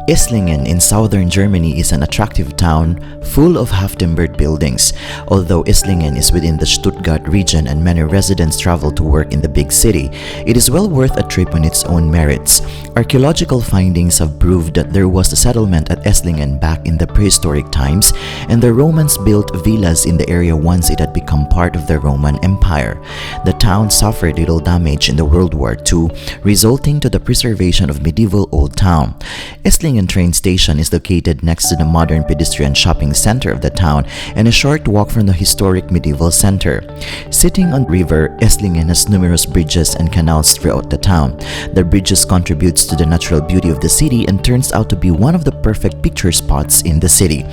Esslingen in southern Germany is an attractive town full of half-timbered buildings. Although Esslingen is within the Stuttgart region and many residents travel to work in the big city, it is well worth a trip on its own merits. Archaeological findings have proved that there was a settlement at Esslingen back in the prehistoric times, and the Romans built villas in the area once it had become part of the Roman Empire. The town suffered little damage in the World War II, resulting to the preservation of medieval Old Town. Esslingen train station is located next to the modern pedestrian shopping center of the town and a short walk from the historic medieval center. Sitting on the river, Esslingen has numerous bridges and canals throughout the town. The bridges contributes to the natural beauty of the city and turns out to be one of the perfect picture spots in the city.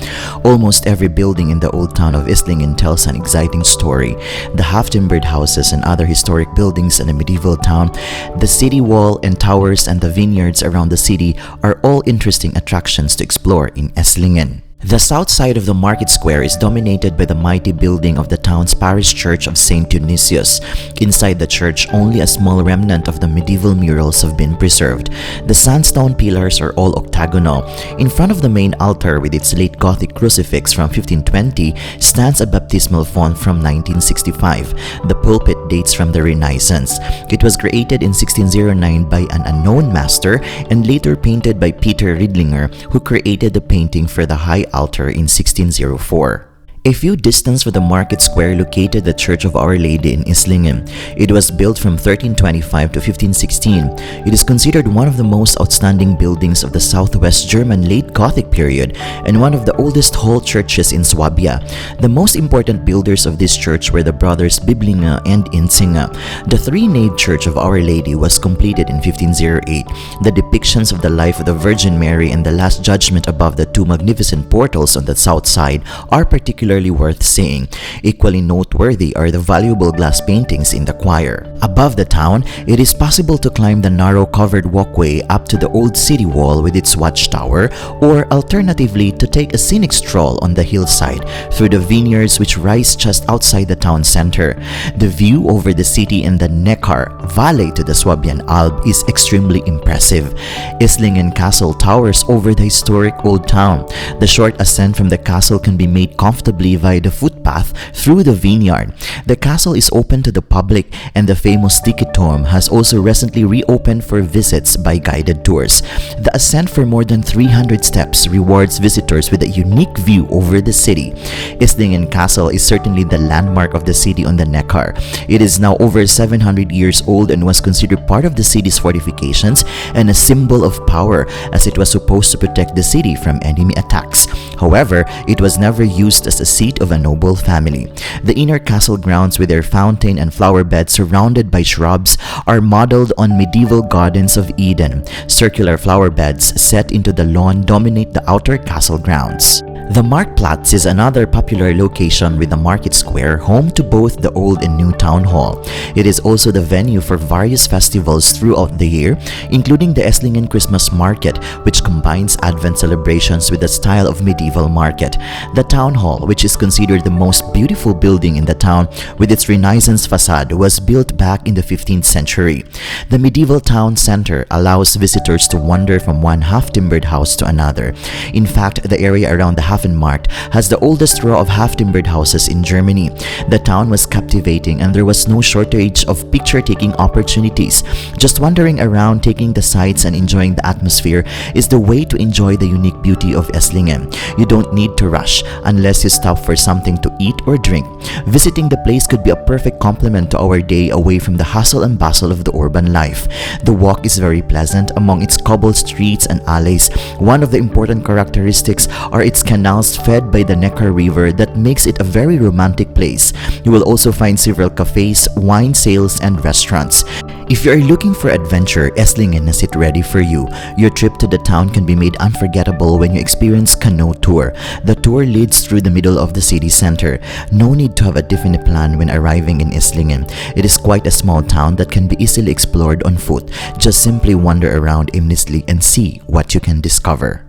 Almost every building in the old town of Esslingen tells an exciting story. The half-timbered houses and other historic buildings in the medieval town, the city wall and towers and the vineyards around the city are all interesting attractions to explore in Esslingen. The south side of the market square is dominated by the mighty building of the town's parish church of St. Dionysius. Inside the church, only a small remnant of the medieval murals have been preserved. The sandstone pillars are all octagonal. In front of the main altar with its late Gothic crucifix from 1520 stands a baptismal font from 1965. The pulpit dates from the Renaissance. It was created in 1609 by an unknown master and later painted by Peter Riedlinger, who created the painting for the high altar in 1604. A few distance from the market square located the Church of Our Lady in Esslingen. It was built from 1325 to 1516. It is considered one of the most outstanding buildings of the Southwest German late Gothic period and one of the oldest hall churches in Swabia. The most important builders of this church were the brothers Biblinger and Insinger. The three-nave Church of Our Lady was completed in 1508. The depictions of the life of the Virgin Mary and the Last Judgment above the two magnificent portals on the south side are particularly worth seeing. Equally noteworthy are the valuable glass paintings in the choir. Above the town, it is possible to climb the narrow covered walkway up to the old city wall with its watchtower, or alternatively to take a scenic stroll on the hillside through the vineyards which rise just outside the town center. The view over the city and the Neckar Valley to the Swabian Alb is extremely impressive. Esslingen Castle towers over the historic old town. The short ascent from the castle can be made comfortably via the footpath through the vineyard. The castle is open to the public, and the famous Dom has also recently reopened for visits by guided tours. The ascent for more than 300 steps rewards visitors with a unique view over the city. Esslingen Castle is certainly the landmark of the city on the Neckar. It is now over 700 years old and was considered part of the city's fortifications and a symbol of power, as it was supposed to protect the city from enemy attacks. However, it was never used as a seat of a noble family. The inner castle grounds with their fountain and flower beds surrounded by shrubs are modeled on medieval gardens of Eden. Circular flower beds set into the lawn dominate the outer castle grounds. The Marktplatz is another popular location with the market square, home to both the old and new town hall. It is also the venue for various festivals throughout the year, including the Esslingen Christmas Market, which combines Advent celebrations with the style of medieval market. The town hall, which is considered the most beautiful building in the town with its Renaissance facade, was built back in the 15th century. The medieval town center allows visitors to wander from one half-timbered house to another. In fact, the area around the Hafenmarkt has the oldest row of half-timbered houses in Germany. The town was captivating and there was no shortage of picture-taking opportunities. Just wandering around, taking the sights and enjoying the atmosphere is the way to enjoy the unique beauty of Esslingen. You don't need to rush unless you stop for something to eat or drink. Visiting the place could be a perfect complement to our day away from the hustle and bustle of the urban life. The walk is very pleasant among its cobbled streets and alleys. One of the important characteristics are its canals fed by the Neckar River that makes it a very romantic place. You will also find several cafes, wine sales, and restaurants. If you are looking for adventure, Esslingen has it ready for you. Your trip to the town can be made unforgettable when you experience canoe tour. The tour leads through the middle of the city center. No need to have a definite plan when arriving in Esslingen. It is quite a small town that can be easily explored on foot. Just simply wander around aimlessly and see what you can discover.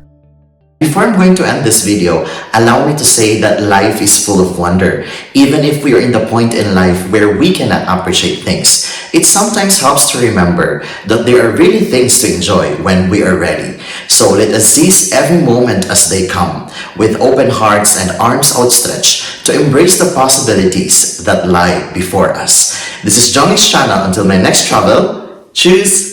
Before I'm going to end this video, allow me to say that life is full of wonder. Even if we are in the point in life where we cannot appreciate things, it sometimes helps to remember that there are really things to enjoy when we are ready. So let us seize every moment as they come, with open hearts and arms outstretched to embrace the possibilities that lie before us. This is Jhongix channel. Until my next travel, choose